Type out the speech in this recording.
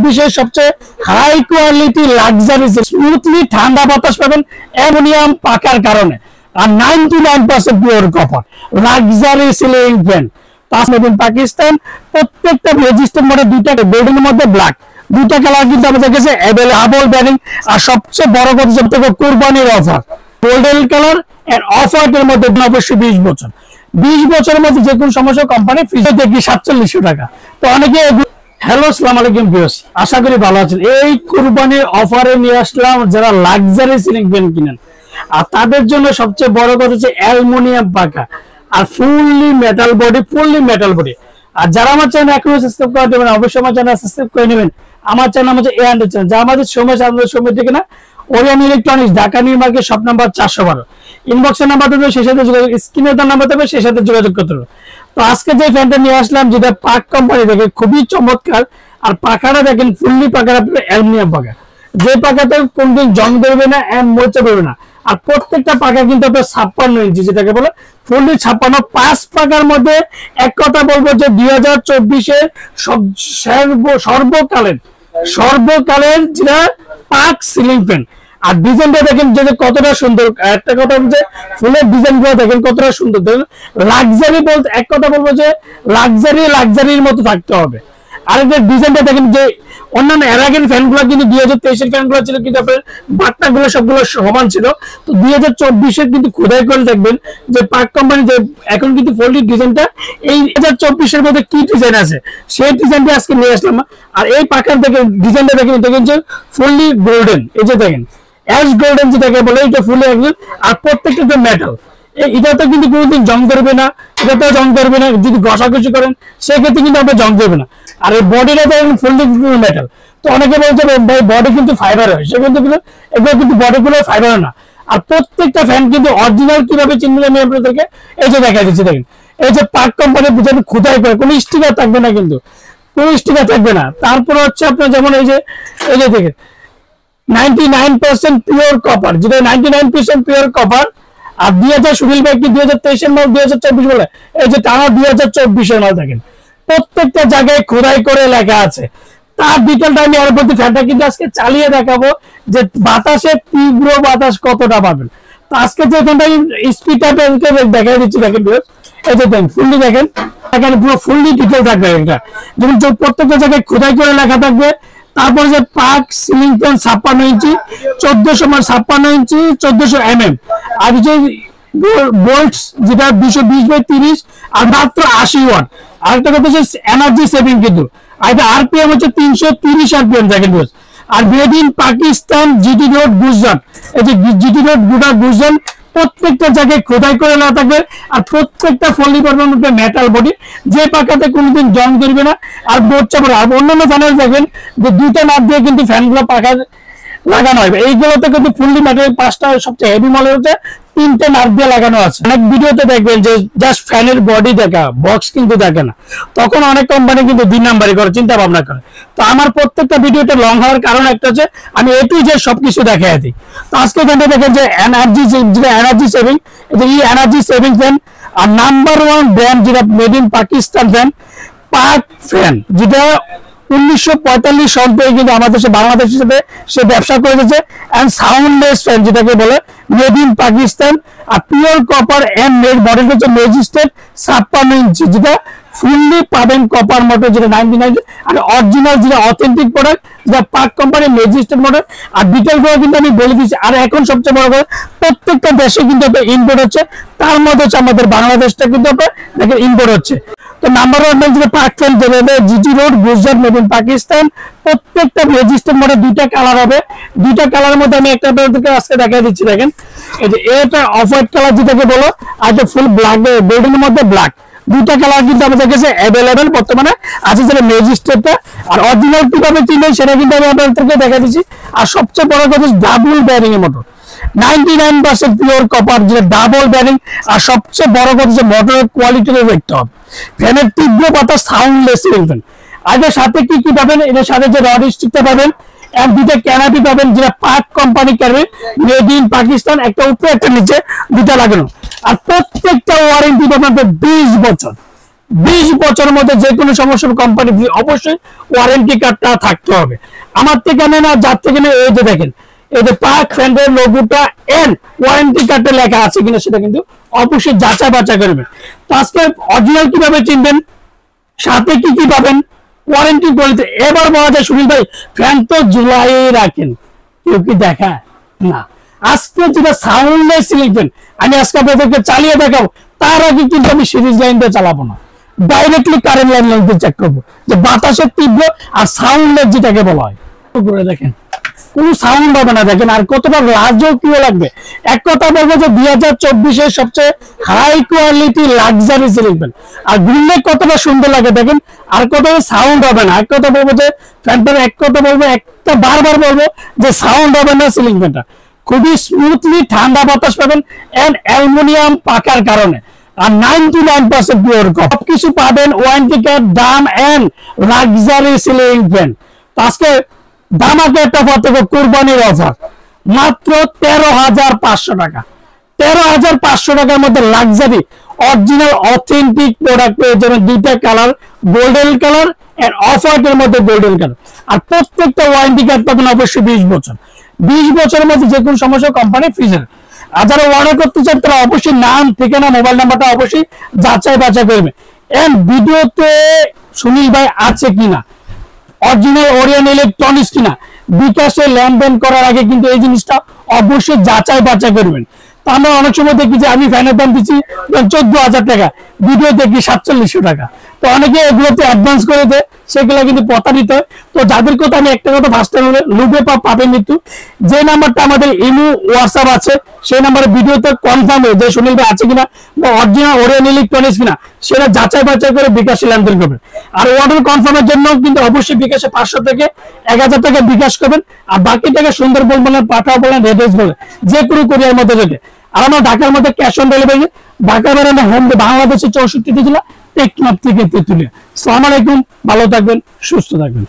2024 সবচেয়ে high quality luxury smoothly ঠান্ডা বাতাস পাবেন অ্যালুমিনিয়াম পাকার কারণে, আর 99% pure copper luxury ceiling fan made in Pakistan. প্রত্যেকটা রেজিস্টার মডেল দুইটা গোল্ডেন এর মধ্যে ব্ল্যাক, দুইটা কালার কিন্তু আমাদের কাছে অ্যাভেলেবল ব্যারিং। আর সবচেয়ে বড় কথা সবথেকে কুরবানির offer golden colour and offer এর মধ্যে অবশ্যই 20 বছর, 20 বছরের মধ্যে যে কোনো সমস্যা কোম্পানি ফ্রিজে দেখি 4700 টাকা। তো অনেকে হ্যালো আসসালামু আলাইকুম ভিউয়ার্স, আশা করি ভালো আছেন। এই কুরবানির অফারে নিয়ে আসলাম যারা লাক্সারি সিলিং ফ্যান কিনেন, আর তাদের জন্য সবচেয়ে বড় কথা হচ্ছে অ্যালুমিনিয়াম পাকা আর ফুললি মেটাল বডি। আর যারা আমার চ্যানেল এখনো সাবস্ক্রাইব করে দেবেন, অবশ্যই আমার চ্যানেল সাবস্ক্রাইব করে নেবেন। আমার চ্যানেল হচ্ছে A100 চ্যানেল, যা আমাদের সময় থেকে না Orion electronics, Dhaka new market, shop number 412। ইনবক্সের নাম্বার দেবে, সেই সাথে যোগাযোগ, স্ক্রিনে তার নাম্বার দেবে, সেই সাথে যোগাযোগ করতে হবে। তো আজকে যে ফ্যানটা নিয়ে আসলাম, যেটা পাক কোম্পানি থেকে, খুবই চমৎকার। আর পাকাটা দেখেন ফুললি পাকা, অ্যালুমিনিয়াম পাকা, যে পাকাতে কোনদিন জং ধরবে না এন্ড মরচে পড়বে না। আর প্রত্যেকটা পাকা কিন্তু আপনার 56 ইঞ্চি, যেটাকে বলে ফুললি 56। 5 পাকার মধ্যে এক কথা বলবো যে 2024-এর সর্বকালের যেটা পাক সিলিং ফ্যান। আর ডিজাইনটা দেখেন যে কতটা সুন্দর। একটা কথা হচ্ছে ফুলের ডিজাইন গুলো দেখেন কতটা সুন্দর। লাক্সারি বলতে এক কথা বলবো যে লাক্সারির মতো থাকতে হবে। আর এর ডিজাইনটা দেখেন যে অন্যান্য অ্যারাগেন ফ্যানগুলো কিন্তু 2023-এর ফ্যানগুলো ছিল কিন্তু আপনার বাটনাগুলো সবগুলো সমান ছিল। তো 2024-এর কিন্তু খোদাই করে দেখবেন যে পাক কোম্পানি যে এখন কিন্তু ফুললি ডিজাইনটা এই 2024-এর মধ্যে কি ডিজাইন আছে সেই ডিজাইনটা আজকে নিয়ে আসলাম। আর এই পাকার দেখেন ডিজাইনটা দেখেন যে ফুললি গোল্ডেন, এই যে দেখেন অ্যাশ গোল্ডেন যেটাকে বলে, এটা ফুললি একদম। আর প্রত্যেকটা যে মেটাল, এটাতে কিন্তু কোনোদিন জং ধরবে না, এটাতেও জং ধরবে না। যদি ঘষাঘষি করেন সেক্ষেত্রে কিন্তু আপনার জং ধরবে না। আর এই বডিটা তো ফুললি মেটাল। তো অনেকে বলছে ভাই বডি কিন্তু ফাইবার হয়, সে কিন্তু এগুলো কিন্তু বডিগুলো ফাইবার না। আর প্রত্যেকটা ফ্যান কিন্তু অরিজিনাল কিভাবে চিনবেন আমি আপনাদেরকে এই যে দেখা দিচ্ছি। দেখেন এই যে পাক কোম্পানি বুঝেন খোদাই করে, কোনো স্টিকার থাকবে না, কিন্তু কোনো স্টিকার থাকবে না। তারপর হচ্ছে আপনার যেমন এই যে দেখেন 99% পিওর কপার, যেটা 99% পিওর কপার। আর 2000 সুনীল ভাই কি 2023-এর মাল 2024 বলে, এই যে টানা 2024-এর মাল দেখেন প্রত্যেকটা জায়গায় খোদাই করে লেখা আছে। তার ডিটেলটা আমি এর প্রতি ফ্যানটা কিন্তু আজকে চালিয়ে দেখাবো যে বাতাসে তীব্র বাতাস কতটা পাবেন। তো আজকে যে ফ্যানটা স্পিডটা দেখাই দিচ্ছি, দেখেন এই যে দেখেন ফুললি দেখেন এখানে পুরো ফুললি ডিটেল থাকবে। এটা যেমন প্রত্যেকটা জায়গায় খোদাই করে লেখা থাকবে। তারপরে যে পাক সিলিং ফ্যান 56 ইঞ্চি, 1456 ইঞ্চি, 1400 mm। আর যে বোল্টস যেটা 220/30 আর মাত্র 80 ওয়াট। আরেকটা কথা হচ্ছে এনার্জি সেভিং কিন্তু। আর এটা আরপিএম হচ্ছে 330 আরপিএম দেখেন। আর made in Pakistan, GT road, Gujarat. এই যে জিটি রোড গুজরাট, প্রত্যেকটা জায়গায় খোদাই করে না থাকবে। আর প্রত্যেকটা ফুললি মেটাল বডি, যে পাকাতে কোনোদিন জং ধরবে না আর মরচা পড়ে। আর অন্যান্য ফ্যানের দেখবেন যে দুইটা নাট দিয়ে কিন্তু ফ্যানগুলো পাকা লাগানো হবে, এইগুলোতে কিন্তু ফুললি মেটাল। 5টা সবচেয়ে হেভি মডেল হচ্ছে 3টে নাট দিয়ে লাগানো আছে। অনেক ভিডিওতে দেখবেন যে জাস্ট ফ্যানের বডি দেখা, বক্স কিন্তু দেখে না, তখন অনেক কোম্পানি কিন্তু 2 নাম্বারই করে চিন্তা ভাবনা করে। তো আমার প্রত্যেকটা ভিডিওটা লং হওয়ার কারণ একটা হচ্ছে আমি A to Z সবকিছু দেখাই দিই। তো আজকে ফ্যানটা দেখেন যে এনার্জি সেভিং, এই এনার্জি সেভিং ফ্যান। আর নাম্বার 1 ব্র্যান্ড যেটা মেড ইন পাকিস্তান ফ্যান, পাক ফ্যান, যেটা 1945 সাল থেকে কিন্তু আমাদের বাংলাদেশের সাথে সে ব্যবসা করেছে। এন্ড সাউন্ডলেস ফ্যান যেটাকে বলে মেড ইন পাকিস্তান। আর pure copper and made model হচ্ছে ম্যাজিস্ট্রেট 56 ইঞ্চি, যেটা ফুললি পাবেন কপার মডেল, যেটা 99। আর অরিজিনাল যেটা অথেন্টিক প্রোডাক্ট, যেটা পাক কোম্পানির ম্যাজিস্ট্রেট মডেল। আর ডিটেল গুলো কিন্তু আমি বলে দিচ্ছি। আর এখন সবচেয়ে বড় কথা প্রত্যেকটা দেশে কিন্তু ইম্পোর্ট হচ্ছে, তার মধ্যে হচ্ছে আমাদের বাংলাদেশটা কিন্তু দেখেন ইম্পোর্ট হচ্ছে। তো নাম্বার 1 যেটা পাক fan, GT road, Gujarat, made in Pakistan. প্রত্যেকটা রেজিস্টার মডেল দুইটা কালার হবে। দুইটা কালারের মধ্যে আমি একটা আপনাদেরকে আজকে দেখাই দিচ্ছি। দেখেন এই যে এটা অফ হোয়াইট কালার যেটাকে বলো, আর এটা ফুল ব্ল্যাক, গোল্ডেনের মধ্যে ব্ল্যাক। দুইটা কালার কিন্তু আমাদের কাছে অ্যাভেলেবেল বর্তমানে আছে, যেটা ম্যাজিস্ট্রেটটা। আর অরিজিনাল কিভাবে চিনবেন সেটা কিন্তু আমি আপনাদেরকে দেখা দিচ্ছি। আর সবচেয়ে বড় কথা ডাবল ব্যারিং এর মোটর, 99% পিওর কপার, যেটা ডাবল ব্যারিং। আর সবচেয়ে বড় কথা যে মোটরের কোয়ালিটিটা দেখতে হবে। ফ্যানের তীব্র বাতাস, সাউন্ডলেস সিলিং ফ্যান। আর এর সাথে কি পাবেন, এর সাথে যে রড স্টিকটা পাবেন, আর দুইটা ক্যানাপি পাবেন, যেটা পাক company canopy, made in Pakistan, একটা উপরে একটা নিচে, দুটা লাগানো। আর প্রত্যেকটা ওয়ারেন্টি পাবেন 20 বছর, 20 বছরের মধ্যে যে কোনো সমস্যা কোম্পানি অবশ্যই ওয়ারেন্টি কার্ডটা থাকতে হবে। আমার থেকে নেন আর যার থেকে নেন, এই যে দেখেন এই যে পাক ফ্যানের লোগোটা এন্ড ওয়ারেন্টি কার্ডে লেখা আছে কিনা সেটা কিন্তু অবশ্যই যাচাই বাছাই করবেন। তো আজকে অরিজিনাল কিভাবে চিনবেন, সাথে কি কি পাবেন, ওয়ারেন্টি বলতে এবার বলা যায় সুনীল ভাই ফ্যান তো জুলাই রাখেন, কেউ কি দেখায় না। আজকে যেটা সাউন্ডলেস সিলিং ফ্যান আমি আজকে আপনাদেরকে চালিয়ে দেখাবো, তার আগে কিন্তু আমি সিরিজ লাইন দিয়ে চালাবো না, ডাইরেক্টলি কারেন্ট লাইন দিয়ে চেক করবো যে বাতাসের তীব্র আর সাউন্ডলেস যেটাকে বলা হয়। করে দেখেন কোন সাউন্ড হবে না, দেখেন আর কতটা রাজকীয় লাগবে। এক কথা বলবো যে 2024 সবচেয়ে high quality luxury ceiling fan, আর ঘুরলে কতটা সুন্দর লাগে দেখেন, আর কত সাউন্ড হবে না। এক কথা বলবো যে ফ্যানটার, এক কথা বলবো, একটা বারবার বলবো যে সাউন্ড হবে না সিলিং ফ্যানটা, খুবই স্মুথলি ঠান্ডা বাতাস পাবেন এন্ড অ্যালুমিনিয়াম পাকার কারণে, আর 99% পিওর সবকিছু পাবেন, ওয়ারেন্টি কার্ড, দাম এন্ড লাক্সারি সিলিং ফ্যান। আজকে দামাকে একটা পার্থক্য, কুরবানির অফার মাত্র 13,500 টাকা। 13,500 টাকার মধ্যে লাক্সারি অরিজিনাল অথেন্টিক প্রোডাক্ট পেয়ে যাবেন, দুইটা colour, golden colour end of হোয়াইটের মধ্যে গোল্ডেন কালার, আর প্রত্যেকটা ওয়ারেন্টি কার্ড পাবেন অবশ্যই 20 বছর। 20 বছরের মধ্যে যে কোনো সমস্যা কোম্পানি ফ্রিজের। আর যারা অর্ডার করতে চান তারা অবশ্যই নাম, ঠিকানা, মোবাইল নাম্বারটা অবশ্যই যাচাই বাছাই করবে এন্ড ভিডিওতে সুনীল ভাই আছে কিনা, অরিজিনাল ওরিয়ন ইলেকট্রনিক্স কিনা, বিকাশে লেনদেন করার আগে কিন্তু এই জিনিসটা অবশ্যই যাচাই বাছাই করবেন। তো আমরা অনেক সময় দেখি যে আমি ফ্যানের দাম দিচ্ছি 14,000 টাকা, ভিডিও দেখি 4700 টাকা, তো অনেকে এগুলোতে অ্যাডভান্স করে দেয়, সেগুলো কিন্তু প্রতারিত হয়। তো যাদের কথা আমি একটা কথা ফার্স্ট টাইম লুবে পাবেন কিন্তু, যে নাম্বারটা আমাদের ইমো হোয়াটসঅ্যাপ আছে সেই নাম্বারে ভিডিওতে কনফার্ম হয়ে যে সুনীল ভাই আছে কিনা বা অরিজিনাল ওরিয়ন ইলেকট্রনিক্স কিনা সেটা যাচাই বাছাই করে বিকাশে লেনদেন করবেন। আর অর্ডার কনফার্মের জন্য কিন্তু অবশ্যই বিকাশে 500 থেকে 1000 টাকা বিকাশ করবেন, আর বাকি টাকা সুন্দরবন বলেন, পাঠাও বলেন, রেডেস বলেন, যে কোনো কোরিয়ার মধ্যে যেতে। আর আমরা ঢাকার মধ্যে ক্যাশ অন ডেলিভারি, ঢাকা বেড়ানো হোম, বাংলাদেশের 64টি জেলা, টেকনাফ থেকে তেতুলিয়া। আসসালামু আলাইকুম, ভালো থাকবেন, সুস্থ থাকবেন।